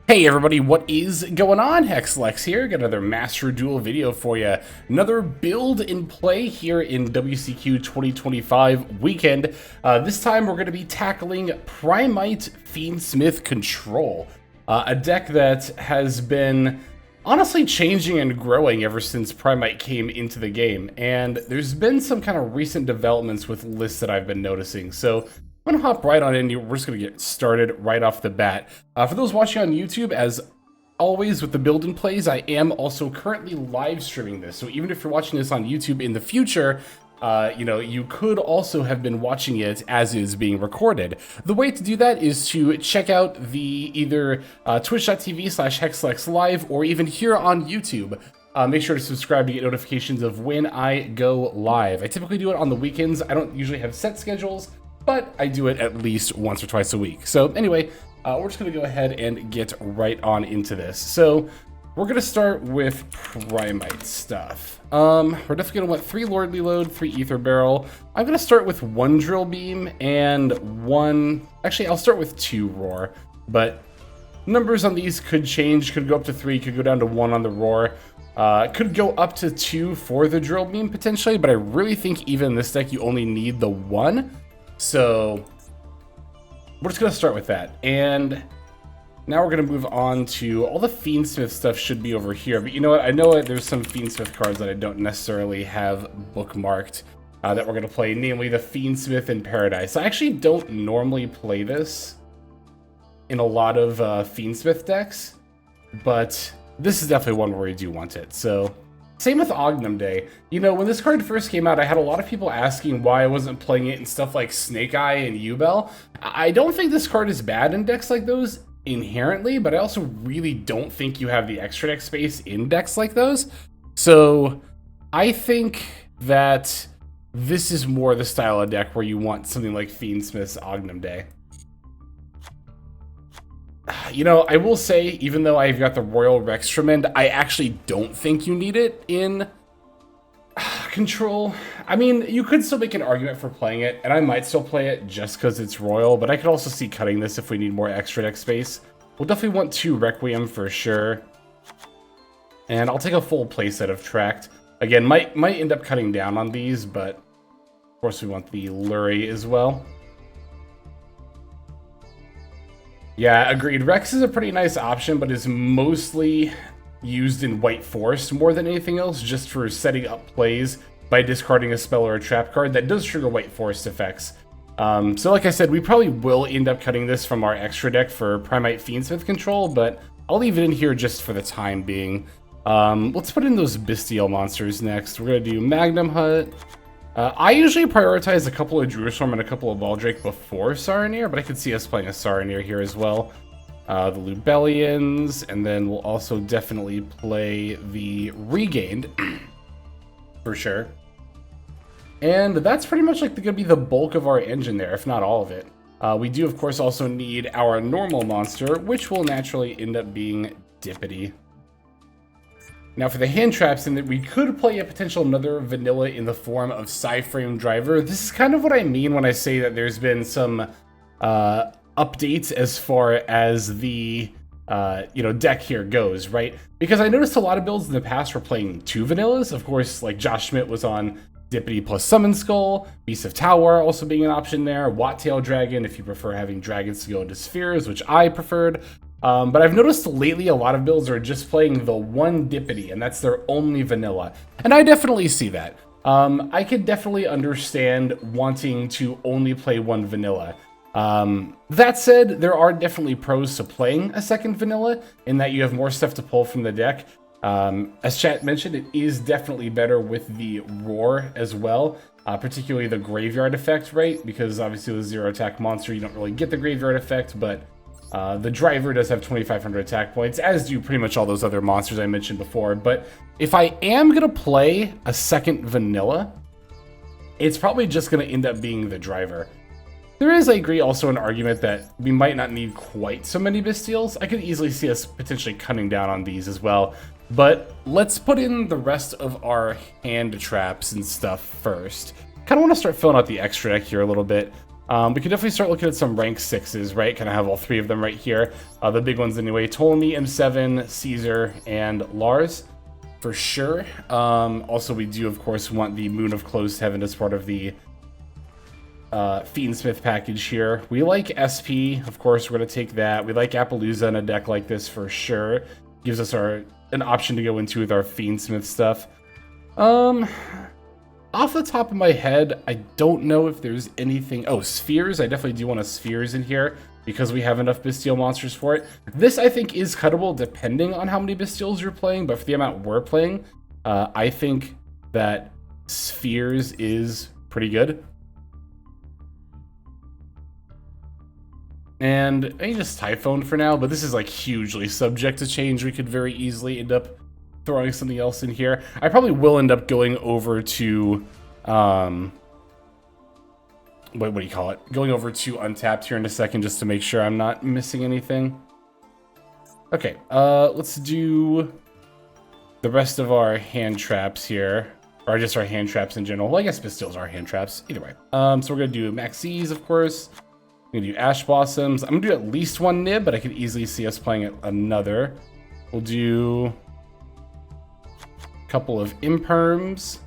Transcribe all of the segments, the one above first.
Hey everybody, what is going on? HexLex here, got another Master Duel video for you. Another build in play here in WCQ 2025 weekend. This time we're going to be tackling Primite Fiendsmith Control, a deck that has been honestly changing and growing ever since Primite came into the game. And there's been some kind of recent developments with lists that I've been noticing. So I'm going to hop right on in. We're just going to get started right off the bat. For those watching on YouTube, as always with the build and plays, I am also currently live streaming this. So even if you're watching this on YouTube in the future, you could also have been watching it as is being recorded. The way to do that is to check out the either twitch.tv/hexlexlive or even here on YouTube. Make sure to subscribe to get notifications of when I go live. I typically do it on the weekends. I don't usually have set schedules, but I do it at least once or twice a week. So anyway, we're just going to go ahead and get right on into this. So we're going to start with Primite stuff. We're definitely going to want 3 Lordly Load, 3 Ether Barrel. I'm going to start with 1 Drill Beam and 1... Actually, I'll start with 2 Roar. But numbers on these could change. Could go up to 3, could go down to 1 on the Roar. Could go up to 2 for the Drill Beam potentially, but I really think even in this deck you only need the 1. So we're just going to start with that. And now we're going to move on to all the Fiendsmith stuff should be over here. But you know what? I know there's some Fiendsmith cards that I don't necessarily have bookmarked that we're going to play, namely the Fiendsmith in Paradise. I actually don't normally play this in a lot of Fiendsmith decks, but this is definitely one where you do want it. So same with Ognum Day. You know, when this card first came out, I had a lot of people asking why I wasn't playing it in stuff like Snake Eye and Yubel. I don't think this card is bad in decks like those inherently, but I also really don't think you have the extra deck space in decks like those. So I think that this is more the style of deck where you want something like Fiendsmith's Ognum Day. You know, I will say, even though I've got the Royal Rex Tremend, I actually don't think you need it in Control. I mean, you could still make an argument for playing it, and I might still play it just because it's Royal, but I could also see cutting this if we need more extra deck space. We'll definitely want 2 Requiem for sure. And I'll take a full playset of Tract. Again, might end up cutting down on these, but of course we want the Lurie as well. Yeah, agreed. Rex is a pretty nice option, but is mostly used in White Forest more than anything else, just for setting up plays by discarding a spell or a trap card that does trigger White Forest effects. So like I said, we probably will end up cutting this from our extra deck for Primite Fiendsmith Control, but I'll leave it in here just for the time being. Let's put in those Bestial monsters next. We're going to do Magnum Hut. I usually prioritize a couple of Druistorm and a couple of Baldrake before Saronir, but I could see us playing a Saronir here as well. The Lubellians, and then we'll also definitely play the Regained, for sure. And that's pretty much like going to be the bulk of our engine there, if not all of it. We do, of course, also need our normal monster, which will naturally end up being Dippity. Now for the hand traps, in that we could play a potential another vanilla in the form of Psyframe Driver. This is kind of what I mean when I say that there's been some updates as far as the deck here goes, right? Because I noticed a lot of builds in the past were playing 2 vanillas. Of course, like Josh Schmidt was on Dippity plus Summon Skull, Beast of Tower also being an option there, Wattail Dragon if you prefer having dragons to go into spheres, which I preferred. But I've noticed lately a lot of builds are just playing the 1 Dippity, and that's their only vanilla. And I definitely see that. I could definitely understand wanting to only play 1 vanilla. That said, there are definitely pros to playing a second vanilla, in that you have more stuff to pull from the deck. As chat mentioned, it is definitely better with the Roar as well, particularly the Graveyard effect, right? Because obviously with a 0 attack monster, you don't really get the Graveyard effect, but the driver does have 2,500 attack points, as do pretty much all those other monsters I mentioned before. But if I am going to play a second vanilla, it's probably just going to end up being the driver. There is, I agree, also an argument that we might not need quite so many Bestials. I could easily see us potentially cutting down on these as well. But let's put in the rest of our hand traps and stuff first. Kind of want to start filling out the extra deck here a little bit. We could definitely start looking at some rank 6s, right? Kind of have all 3 of them right here. The big ones anyway. Ptolemy, M7, Caesar, and Lars, for sure. Also, we do, of course, want the Moon of Closed Heaven as part of the Fiendsmith package here. We like SP, of course, we're going to take that. We like Appaloosa in a deck like this for sure. Gives us an option to go into with our Fiendsmith stuff. Off the top of my head, I don't know if there's anything... Oh, Spheres. I definitely do want a Spheres in here because we have enough Bestial monsters for it. This, I think, is cuttable depending on how many Bestials you're playing, but for the amount we're playing, I think that Spheres is pretty good. And I just Typhone for now, but this is like hugely subject to change. We could very easily end up throwing something else in here. I probably will end up going over to, what do you call it? Going over to Untapped here in a second just to make sure I'm not missing anything. Okay, let's do the rest of our hand traps here. Or just our hand traps in general. Well, I guess Bastils are hand traps. Either way. So we're going to do Maxis, of course. We're going to do Ash Blossoms. I'm going to do at least one Nib, but I could easily see us playing another. We'll do a couple of Imperms.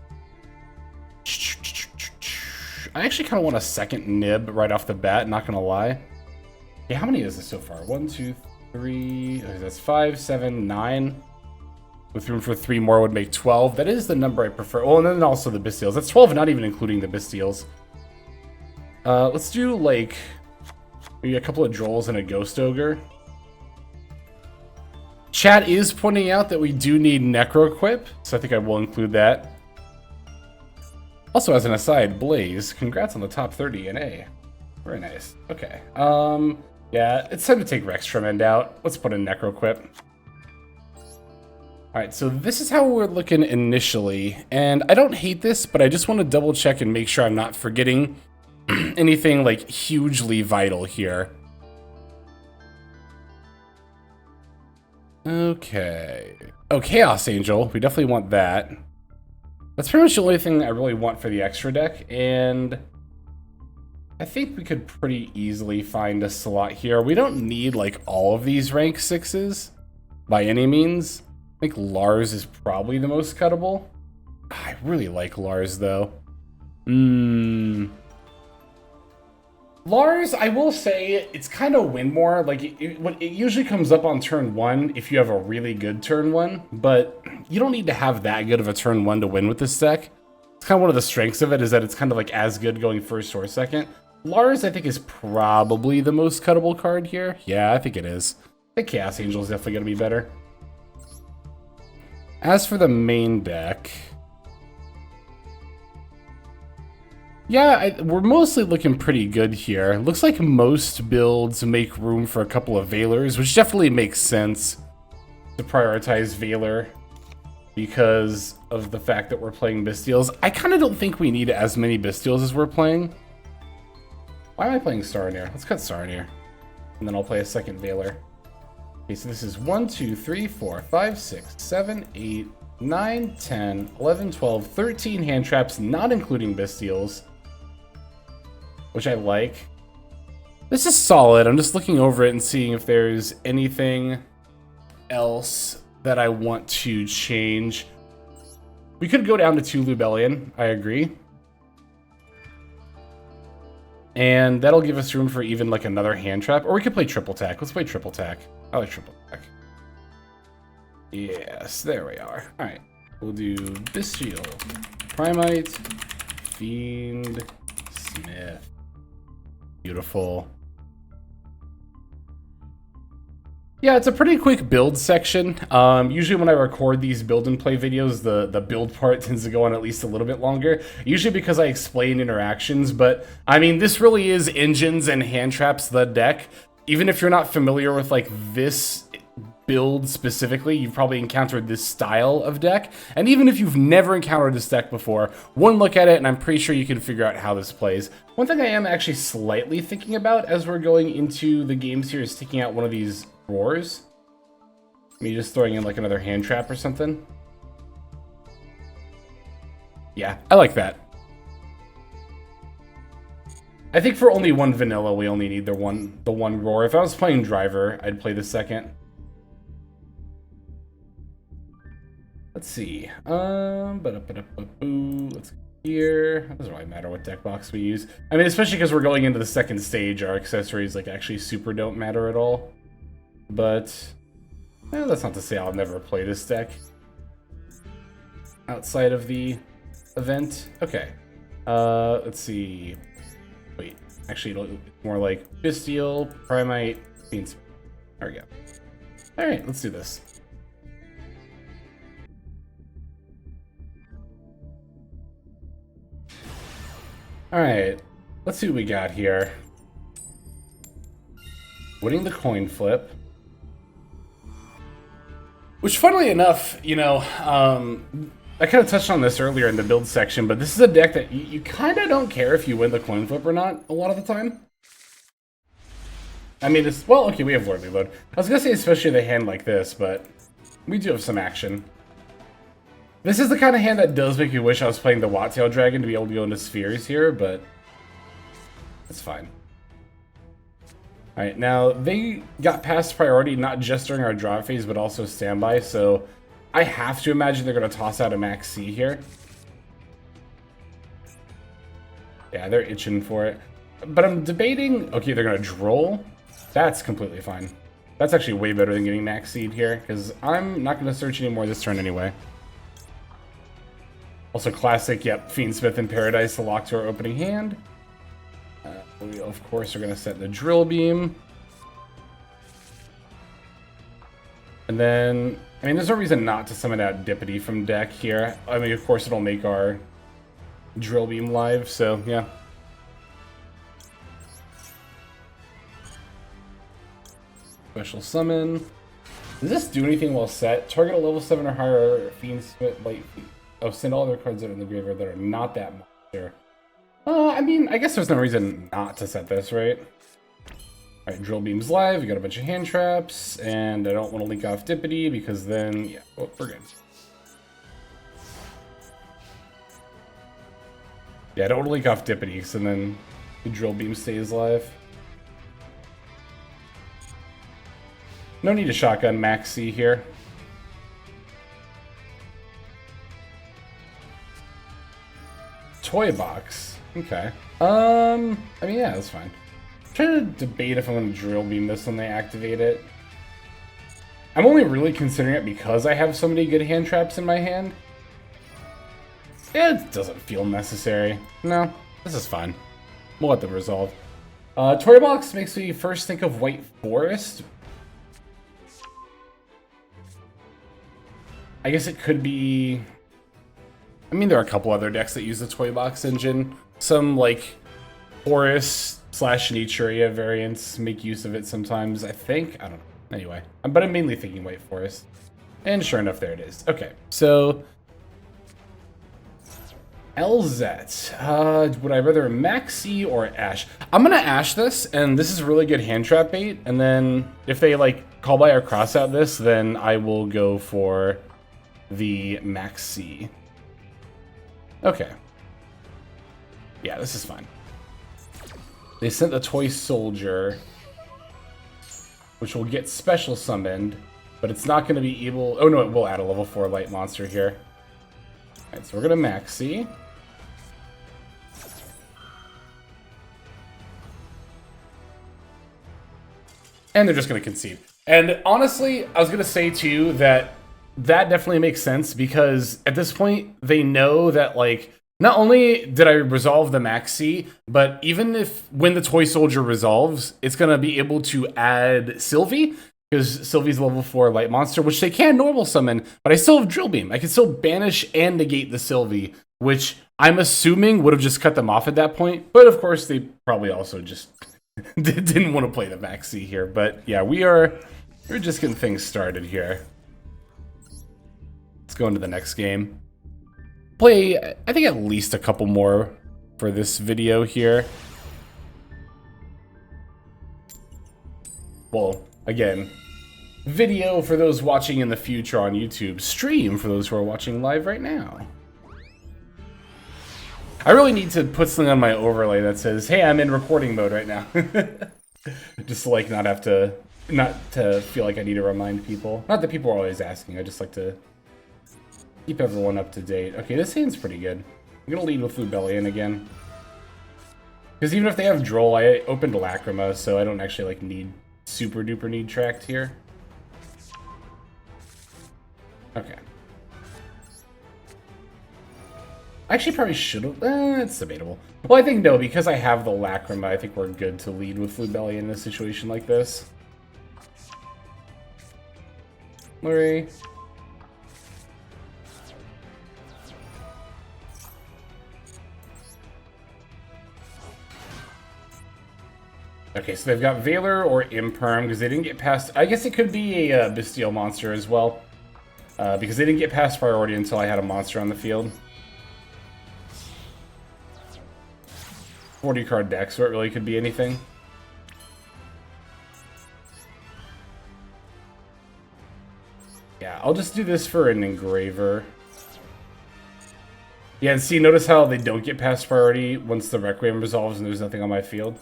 I actually kind of want a second Nib right off the bat, not going to lie. Okay, how many is this so far? 1, 2, 3. Okay, that's 5, 7, 9. With room for 3 more would make 12. That is the number I prefer. Oh, and then also the Bestials. That's 12, not even including the Bestials. Let's do, like, maybe a couple of Drolls and a Ghost Ogre. Chat is pointing out that we do need Necroquip, so I think I will include that. Also, as an aside, Blaze, congrats on the top 30 in A. Very nice. Okay. Yeah, it's time to take Rex Tremend out. Let's put in Necroquip. Alright, so this is how we're looking initially, and I don't hate this, but I just want to double check and make sure I'm not forgetting anything like hugely vital here. Okay. Oh, Chaos Angel. We definitely want that. That's pretty much the only thing I really want for the extra deck, and I think we could pretty easily find a slot here. We don't need like all of these rank 6s by any means. I think Lars is probably the most cuttable. I really like Lars, though. Lars, I will say, it's kind of win more. Like, it usually comes up on turn 1 if you have a really good turn 1, but you don't need to have that good of a turn 1 to win with this deck. It's kind of one of the strengths of it, is that it's kind of like as good going first or second. Lars, I think, is probably the most cuttable card here. Yeah, I think it is. I think Chaos Angel is definitely going to be better. As for the main deck, yeah, we're mostly looking pretty good here. Looks like most builds make room for a couple of Valors, which definitely makes sense to prioritize Valor because of the fact that we're playing Bestials. I kind of don't think we need as many Bestials as we're playing. Why am I playing Saronir? Let's cut Saronir, and then I'll play a second Valor. Okay, so this is 1, 2, 3, 4, 5, 6, 7, 8, 9, 10, 11, 12, 13 hand traps, not including Bestials, which I like. This is solid. I'm just looking over it and seeing if there's anything else that I want to change. We could go down to 2 Lubellion, I agree. And that'll give us room for even like another hand trap. Or we could play triple tack. Let's play triple tack. I like triple tack. Yes, there we are. Alright. We'll do Bestial, Primite, Fiend, Smith. Beautiful. Yeah, it's a pretty quick build section. Usually when I record these build and play videos, the build part tends to go on at least a little bit longer. Usually because I explain interactions, but I mean, this really is engines and hand traps the deck. Even if you're not familiar with like this build specifically, you've probably encountered this style of deck. And even if you've never encountered this deck before, one look at it and I'm pretty sure you can figure out how this plays. One thing I am actually slightly thinking about as we're going into the games here is taking out one of these drawers. Maybe just throwing in like another hand trap or something. Yeah, I like that. I think for only one vanilla, we only need the one roar. If I was playing driver, I'd play the second. Let's see. Let's go here. It doesn't really matter what deck box we use. I mean, especially because we're going into the second stage, our accessories like actually super don't matter at all. But that's not to say I'll never play this deck outside of the event. Okay. Let's see. Wait, actually, it's more like Bestial, Primite, Fiends. There we go. All right, let's do this. All right, let's see what we got here. Winning the coin flip. Which, funnily enough, you know, I kind of touched on this earlier in the build section, but this is a deck that you kind of don't care if you win the coin flip or not a lot of the time. I mean, it's, well, okay, we have Lord Reload. I was going to say especially the hand like this, but we do have some action. This is the kind of hand that does make me wish I was playing the Wattail Dragon to be able to go into spheres here, but it's fine. Alright, now they got past priority not just during our draw phase, but also standby, so I have to imagine they're going to toss out a Max C here. Yeah, they're itching for it. But I'm debating, okay, they're going to droll. That's completely fine. That's actually way better than getting Max Seed here, because I'm not going to search anymore this turn anyway. Also classic, yep, Fiendsmith in Paradise to lock to our opening hand. We, of course, are going to set the Drill Beam. And then, I mean, there's no reason not to summon out Dippity from deck here. I mean, of course, it'll make our Drill Beam live, so, yeah. Special summon. Does this do anything while set? Target a level 7 or higher Fiendsmith, like, oh, send all other cards out in the graveyard that are not that monster. I mean, I guess there's no reason not to set this, right? Alright, Drill Beam's live, we got a bunch of hand traps, and I don't want to link off Dippity because then, yeah, oh, we're good. Yeah, I don't want to link off Dippity, so then the Drill Beam stays live. No need to shotgun Max C here. Toy box. Okay. I mean, yeah, that's fine. I'm trying to debate if I'm going to Drill Beam this when they activate it. I'm only really considering it because I have so many good hand traps in my hand. It doesn't feel necessary. No, this is fine. We'll let them resolve. Toy box makes me first think of White Forest. I guess it could be... I mean, there are a couple other decks that use the Toy Box engine. Some, like, Forest / Naturia variants make use of it sometimes, I think. I don't know. Anyway, but I'm mainly thinking White Forest. And sure enough, there it is. Okay, so... LZ. Would I rather Maxi or Ash? I'm going to Ash this, and this is really good hand trap bait. And then if they, like, call by or cross out this, then I will go for the Maxi. Okay. Yeah, this is fine. They sent the Toy Soldier, which will get special summoned, but it's not going to be able... Oh, no, it will add a level 4 light monster here. Alright, so we're going to Maxi. And they're just going to concede. And honestly, I was going to say, too, that definitely makes sense, because at this point, they know that, like, not only did I resolve the Maxi, but even if when the Toy Soldier resolves, it's going to be able to add Sylvie, because Sylvie's level 4 light monster, which they can normal summon, but I still have Drill Beam. I can still banish and negate the Sylvie, which I'm assuming would have just cut them off at that point. But of course, they probably also just didn't want to play the Maxi here. But yeah, we're just getting things started here. Let's go into the next game. Play, I think, at least a couple more for this video here. Well, again, video for those watching in the future on YouTube. Stream for those who are watching live right now. I really need to put something on my overlay that says, hey, I'm in recording mode right now. Just to, like, not to feel like I need to remind people. Not that people are always asking, I just like to keep everyone up to date. Okay, this hand's pretty good. I'm gonna lead with Lubellion again. Because even if they have Droll, I opened Lacrima, so I don't actually, like, super duper need tracked here. Okay. I actually probably should have. It's debatable. Well, I think no, because I have the Lacrima, I think we're good to lead with Lubellion in a situation like this. Murray. Okay, so they've got Valor or Imperm because they didn't get past. I guess it could be a Bestial monster as well, because they didn't get past priority until I had a monster on the field. 40 card deck, so it really could be anything. Yeah, I'll just do this for an Engraver. Yeah, and see, notice how they don't get past priority once the Requiem resolves and there's nothing on my field.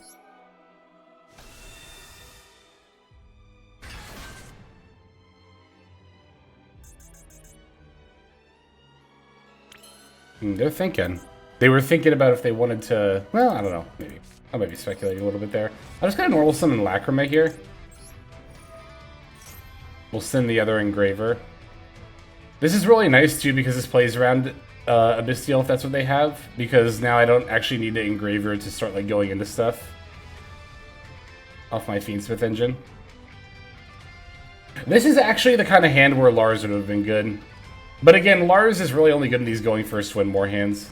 They're thinking. They were thinking about if they wanted to... Well, I don't know. Maybe. I might be speculating a little bit there. I'm just going to normal summon Lacrima here. We'll send the other Engraver. This is really nice, too, because this plays around Abystial, if that's what they have. Because now I don't actually need the Engraver to start, like, going into stuff. Off my Fiendsmith engine. This is actually the kind of hand where Lars would have been good. But again, Lars is really only good in these going first win more hands.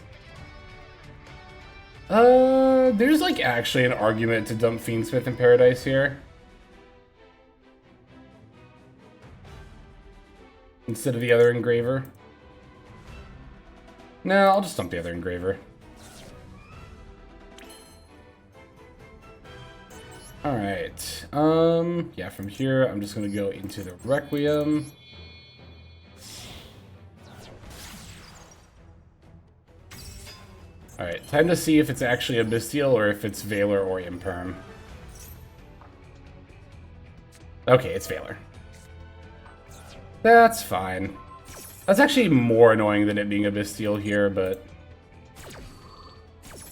There's like actually an argument to dump Fiendsmith in Paradise here. Instead of the other Engraver. No, I'll just dump the other Engraver. Alright, yeah, from here I'm just gonna go into the Requiem. Alright, time to see if it's actually a Bestial or if it's Valor or Imperm. Okay, it's Valor. That's fine. That's actually more annoying than it being a Bestial here, but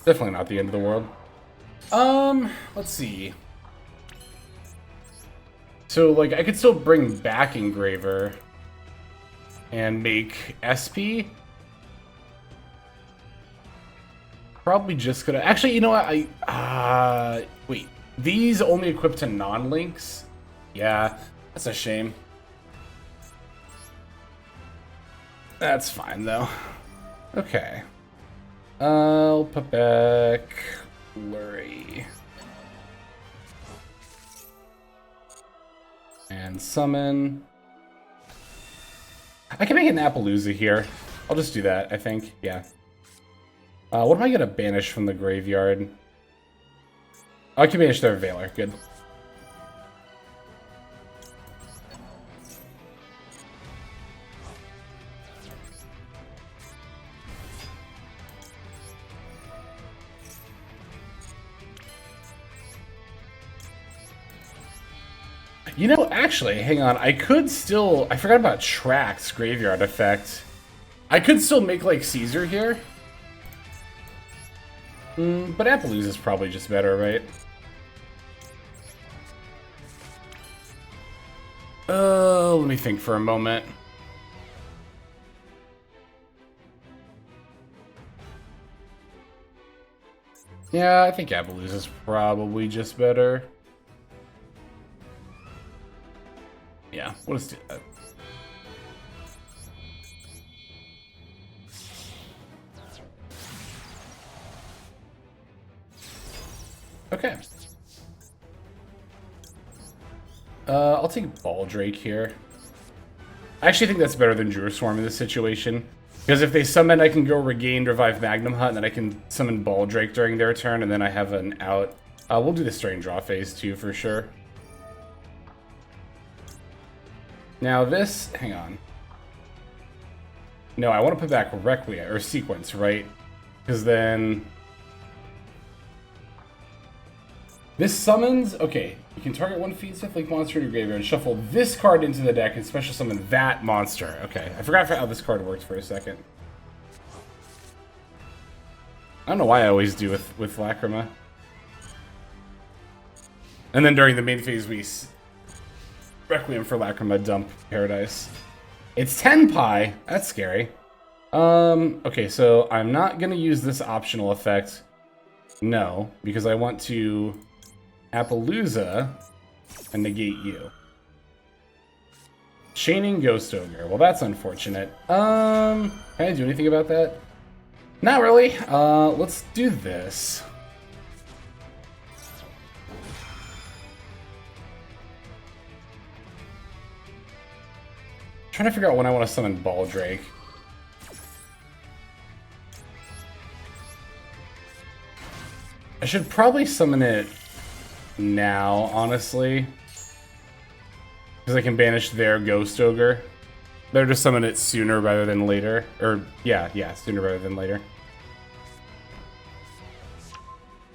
definitely not the end of the world. Let's see. So, like, I could still bring back Engraver and make SP. Probably just gonna... Actually, you know what? Wait. These only equip to non-links? Yeah, that's a shame. That's fine, though. Okay. I'll put back... Lurie. And summon... I can make an Appaloosa here. I'll just do that, I think. Yeah. What am I gonna banish from the graveyard? I can banish their Valor. Good. You know, actually, hang on. I could still... I forgot about Track's graveyard effect. I could still make, like, Caesar here. But Appaloosa is probably just better, right? Let me think for a moment. Yeah, I think Appaloosa is probably just better. Yeah, we'll just do that. Okay. I'll take Baldrake here. I actually think that's better than Druid Swarm in this situation. Because if they summon, I can go Regain, Revive Magnum Hunt, and then I can summon Baldrake during their turn, and then I have an out. We'll do this during draw phase too, for sure. Now this, hang on. No, I want to put back Requiem, or Sequence, right? Because then... This summons... Okay, you can target one Fiendsmith Link monster in your graveyard, shuffle this card into the deck, and special summon that monster. Okay, I forgot how this card worked for a second. I don't know why I always do with Lacrima. And then during the main phase, we Requiem for Lacrima, dump Paradise. It's Tenpai! That's scary. Okay, so I'm not gonna use this optional effect. No, because I want to Appaloosa and negate you. Chaining Ghost Ogre. Well, that's unfortunate. Can I do anything about that? Not really. Let's do this. Trying to figure out when I want to summon Baldrake. I should probably summon it now, honestly. Because I can banish their Ghost Ogre. Better to summon it sooner rather than later. Or, yeah, sooner rather than later.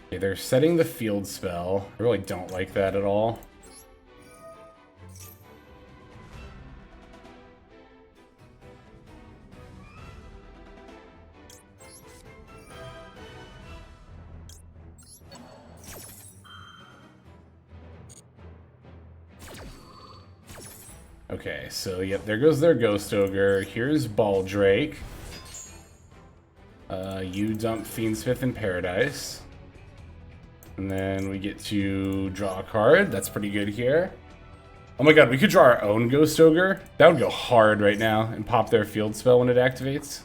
Okay, they're setting the field spell. I really don't like that at all. Okay, so yep, there goes their Ghost Ogre. Here's Baldrake. You dump Fiendsmith in Paradise. And then we get to draw a card. That's pretty good here. Oh my god, we could draw our own Ghost Ogre. That would go hard right now and pop their field spell when it activates.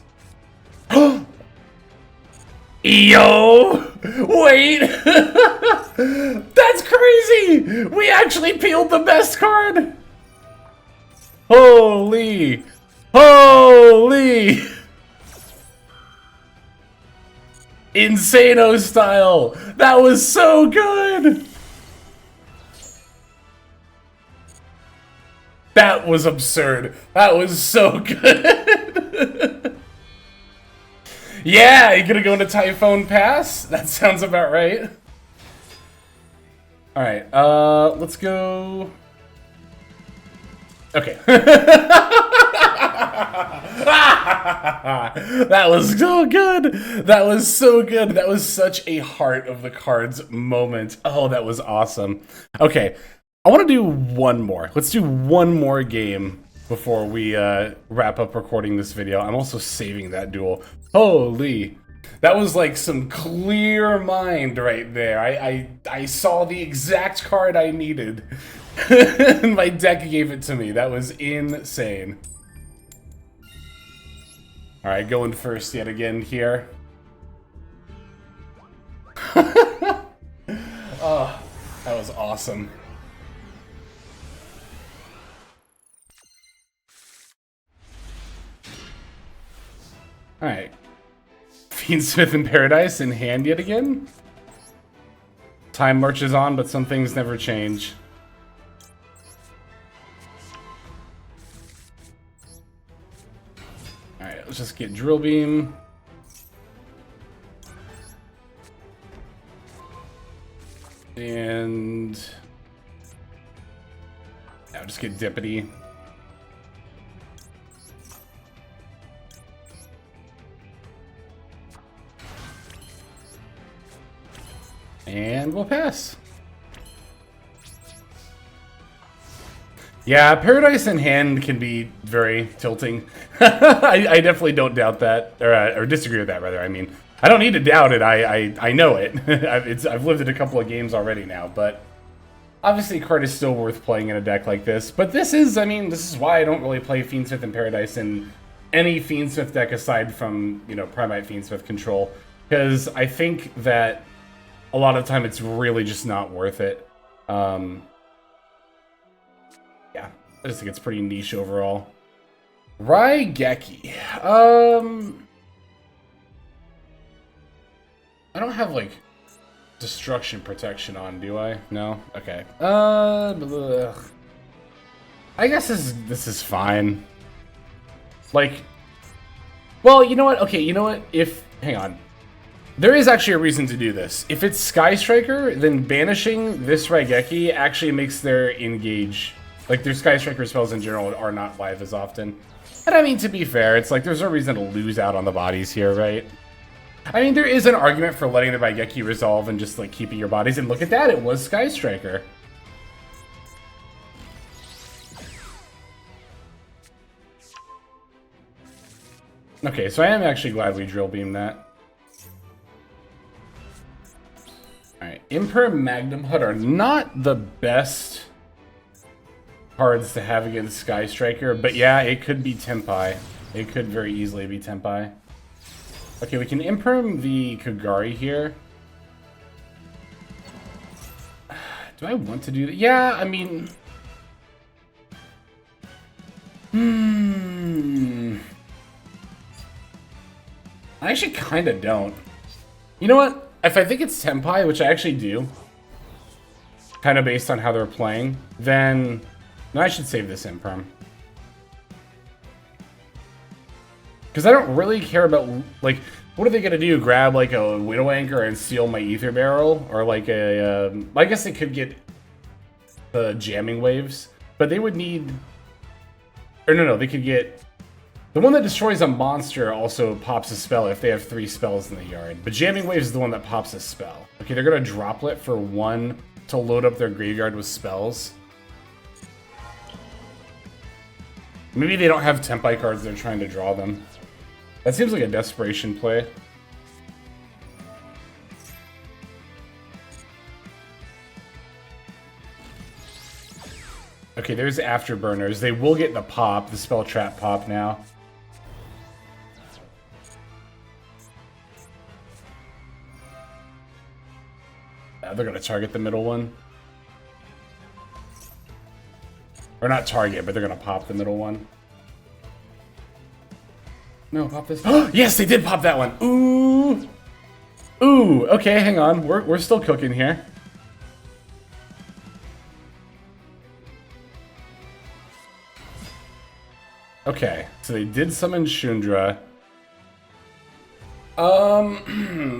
Yo! Wait! That's crazy! We actually peeled the best card! Holy! Holy! Insano style! That was so good! That was absurd. That was so good. Yeah, you gonna go into Typhon Pass? That sounds about right. Alright, let's go... Okay. That was so good. That was so good. That was such a heart of the cards moment. Oh, that was awesome. Okay, I want to do one more. Let's do one more game before we wrap up recording this video. I'm also saving that duel. Holy. That was like some clear mind right there. I saw the exact card I needed. And my deck gave it to me. That was insane. Alright, going first yet again here. Oh, that was awesome. Alright. Fiendsmith in Paradise in hand yet again. Time marches on, but some things never change. Alright, let's just get Drill Beam. And... I'll just get Dippity. And we'll pass. Yeah, Paradise in hand can be very tilting. I definitely don't doubt that, or disagree with that, rather. I mean, I don't need to doubt it. I know it. I've lived it a couple of games already now, but obviously card is still worth playing in a deck like this. But this is, I mean, this is why I don't really play Fiendsmith in Paradise in any Fiendsmith deck aside from, you know, Primite Fiendsmith control, because I think that a lot of the time it's really just not worth it. Yeah, I just think it's pretty niche overall. Raigeki. I don't have, like, destruction protection on, do I? No? Okay. I guess this is fine. Like, well, you know what? Okay, you know what? Hang on. There is actually a reason to do this. If it's Sky Striker, then banishing this Raigeki actually makes their engage, like their Sky Striker spells in general are not live as often. And I mean, to be fair, it's like there's no reason to lose out on the bodies here, right? I mean, there is an argument for letting the Raigeki resolve and just like keeping your bodies, and look at that, it was Sky Striker. Okay, so I am actually glad we drill beamed that. Alright, Imper and Magnum Hut are not the best cards to have against Sky Striker, but yeah, it could be Tenpai. It could very easily be Tenpai. Okay, we can Imperm the Kagari here. Do I want to do that? Yeah, I mean... I actually kind of don't. You know what? If I think it's Tenpai, which I actually do, kind of based on how they're playing, then no, I should save this Imperm. Because I don't really care about, like, what are they going to do? Grab, like, a Widow Anchor and steal my Ether Barrel? Or, like, a, I guess they could get the Jamming Waves. But they would need... Or, no, they could get... The one that destroys a monster also pops a spell if they have 3 spells in the yard. But Jamming Waves is the one that pops a spell. Okay, they're going to Droplet for 1 to load up their graveyard with spells. Maybe they don't have Tenpai cards, they're trying to draw them. That seems like a desperation play. Okay, there's Afterburners. They will get the pop, the spell trap pop now. They're going to target the middle one. Or not target, but they're going to pop the middle one. No, pop this. Oh, yes, they did pop that one. Ooh. Ooh, okay, hang on. We're still cooking here. Okay, so they did summon Shundra.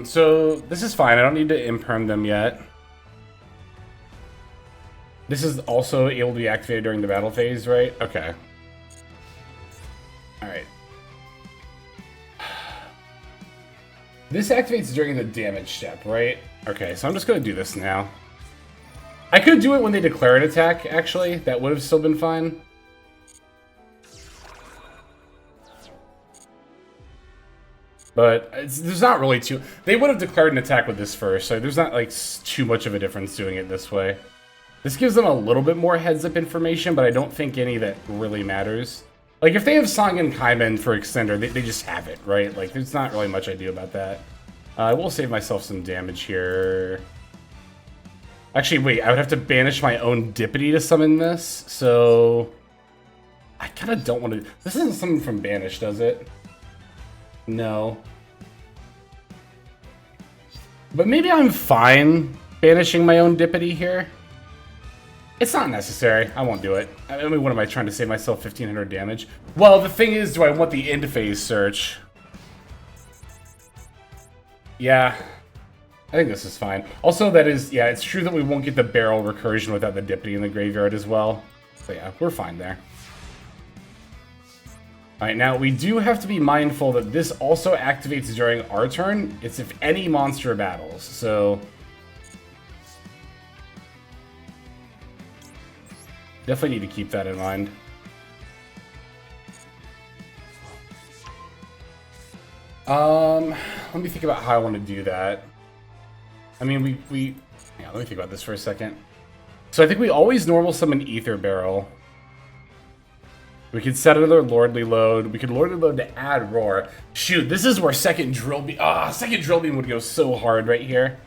So this is fine. I don't need to imperm them yet. This is also able to be activated during the battle phase, right? Okay. Alright. This activates during the damage step, right? Okay, so I'm just gonna do this now. I could do it when they declare an attack, actually. That would have still been fine. But there's not really too... They would have declared an attack with this first, so there's not, like, too much of a difference doing it this way. This gives them a little bit more heads-up information, but I don't think any that really matters. Like, if they have Sangen Kaimen for Extender, they just have it, right? Like, there's not really much I do about that. I will save myself some damage here. Actually, wait, I would have to banish my own Dippity to summon this, so... I kind of don't want to... This isn't something from Banish, does it? No. But maybe I'm fine banishing my own Dippity here. It's not necessary. I won't do it. I mean, what am I trying to save myself 1500 damage? Well, the thing is, do I want the end phase search? Yeah. I think this is fine. Also, that is, yeah, it's true that we won't get the barrel recursion without the Dippity in the graveyard as well. So yeah, we're fine there. Alright, now we do have to be mindful that this also activates during our turn. It's if any monster battles, so... Definitely need to keep that in mind. Let me think about how I want to do that. I mean, yeah, let me think about this for a second. So I think we always normal summon Ether Barrel. We could set another Lordly Load. We could Lordly Load to add Roar. Shoot, this is where second Drill Beam... second Drill Beam would go so hard right here.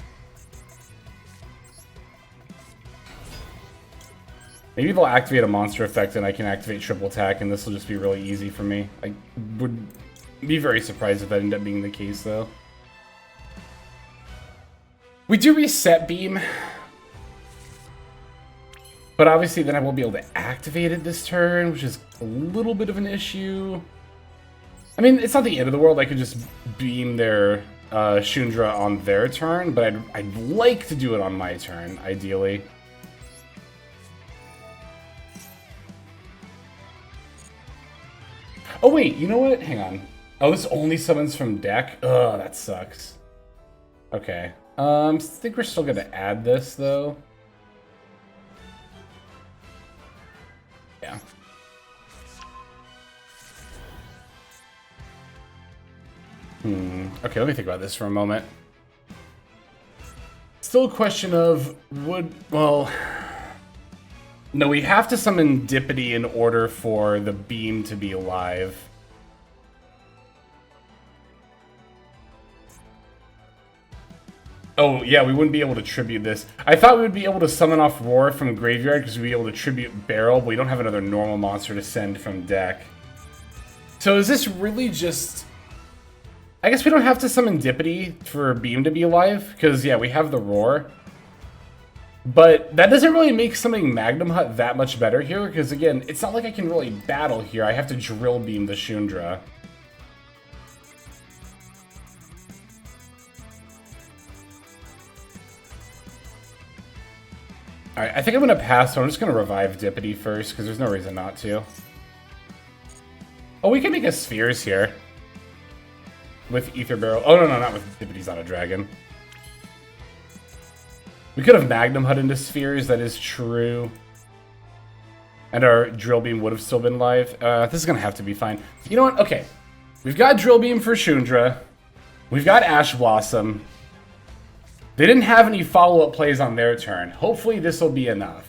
Maybe they'll activate a monster effect and I can activate triple attack and this will just be really easy for me. I would be very surprised if that ended up being the case, though. We do reset Beam. But obviously then I won't be able to activate it this turn, which is a little bit of an issue. I mean, it's not the end of the world. I could just beam their Shundra on their turn, but I'd like to do it on my turn, ideally. Oh wait, you know what? Hang on. Oh, this only summons from deck? Ugh, that sucks. Okay. I think we're still gonna add this, though. Yeah. Okay, let me think about this for a moment. Still a question of well... No, we have to summon Dippity in order for the beam to be alive. Oh, yeah, we wouldn't be able to tribute this. I thought we would be able to summon off Roar from Graveyard because we'd be able to tribute Barrel, but we don't have another normal monster to send from deck. So is this really just... I guess we don't have to summon Dippity for Beam to be alive, because, yeah, we have the Roar. But that doesn't really make summoning Magnum Hut that much better here, because, again, it's not like I can really battle here. I have to Drill Beam the Shundra. Alright, I think I'm going to pass, so I'm just going to revive Dippity first, because there's no reason not to. Oh, we can make a Spheres here. With Ether Barrel. Oh, no, not with Dippity's not a dragon. We could have Magnum Hut into Spheres, that is true. And our Drill Beam would have still been live. This is going to have to be fine. You know what? Okay. We've got Drill Beam for Shundra. We've got Ash Blossom. They didn't have any follow-up plays on their turn. Hopefully this will be enough.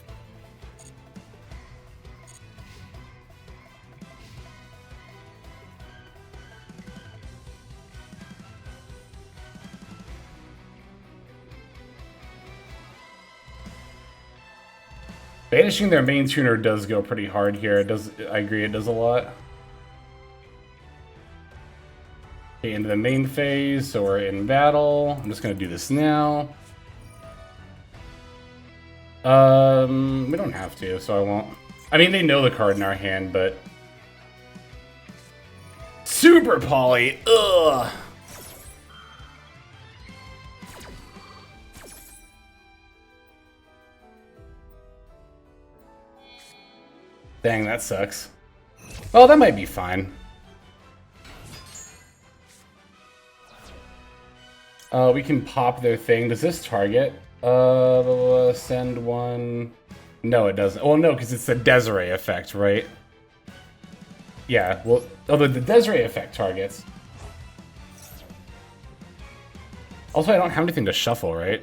Banishing their main tuner does go pretty hard here. It does. I agree, it does a lot. Okay, into the main phase, so we're in battle. I'm just gonna do this now. We don't have to, so I won't. I mean, they know the card in our hand, but... Super Poly! Ugh! Dang, that sucks. Oh, that might be fine. We can pop their thing. Does this target? Send one... No, it doesn't. Well, no, because it's the Desiree effect, right? Yeah, well... Oh, the Desiree effect targets. Also, I don't have anything to shuffle, right?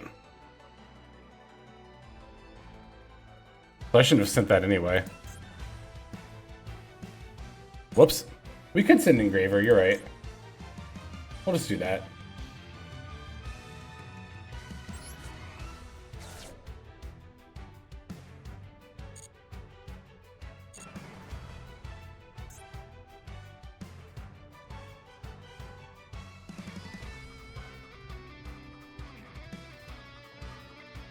So I shouldn't have sent that anyway. Whoops. We could send Engraver, you're right. We'll just do that.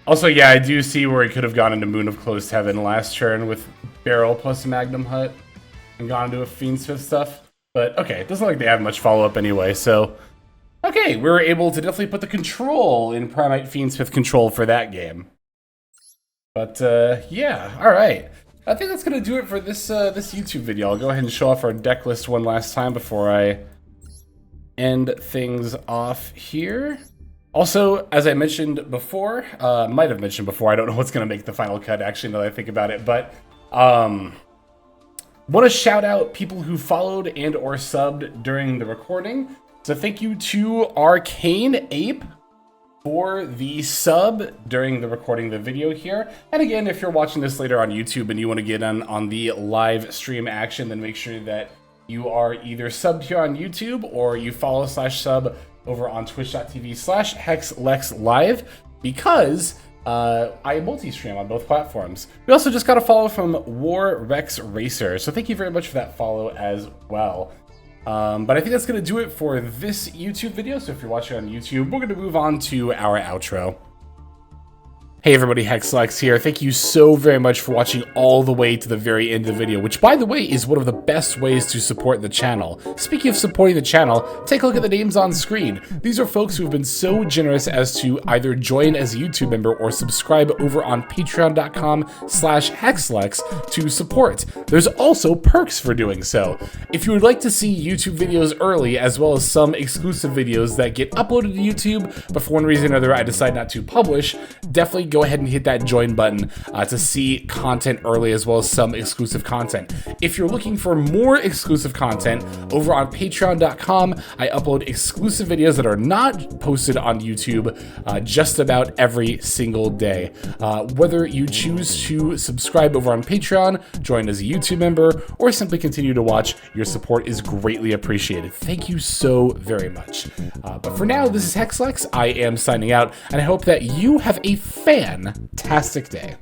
Also, yeah, I do see where he could have gone into Moon of Closed Heaven last turn with Barrel plus Magnum Hut. And gone into a Fiend's Fifth stuff. But, okay, it doesn't look like they have much follow-up anyway, so... Okay, we were able to definitely put the control in Primite Fiend's Fifth control for that game. But, yeah, alright. I think that's gonna do it for this, this YouTube video. I'll go ahead and show off our deck list one last time before I end things off here. Also, as I mentioned before, might have mentioned before, I don't know what's gonna make the final cut, actually, now that I think about it, but, want to shout out people who followed and or subbed during the recording. So thank you to Arcane Ape for the sub during the recording of the video here. And again, if you're watching this later on YouTube and you want to get in on the live stream action, then make sure that you are either subbed here on YouTube or you follow /sub over on twitch.tv/HexLexLive, because I multi-stream on both platforms. We also just got a follow from War Rex Racer, so thank you very much for that follow as well. But I think that's going to do it for this YouTube video, so if you're watching on YouTube, we're going to move on to our outro. Hey everybody, Hexlex here. Thank you so very much for watching all the way to the very end of the video, which by the way is one of the best ways to support the channel. Speaking of supporting the channel, take a look at the names on screen. These are folks who have been so generous as to either join as a YouTube member or subscribe over on patreon.com/Hexlex to support. There's also perks for doing so. If you would like to see YouTube videos early, as well as some exclusive videos that get uploaded to YouTube, but for one reason or another I decide not to publish, definitely go ahead and hit that join button to see content early, as well as some exclusive content. If you're looking for more exclusive content, over on patreon.com, I upload exclusive videos that are not posted on YouTube just about every single day. Whether you choose to subscribe over on Patreon, join as a YouTube member, or simply continue to watch, your support is greatly appreciated. Thank you so very much. But for now, this is Hexlex. I am signing out, and I hope that you have a fantastic day.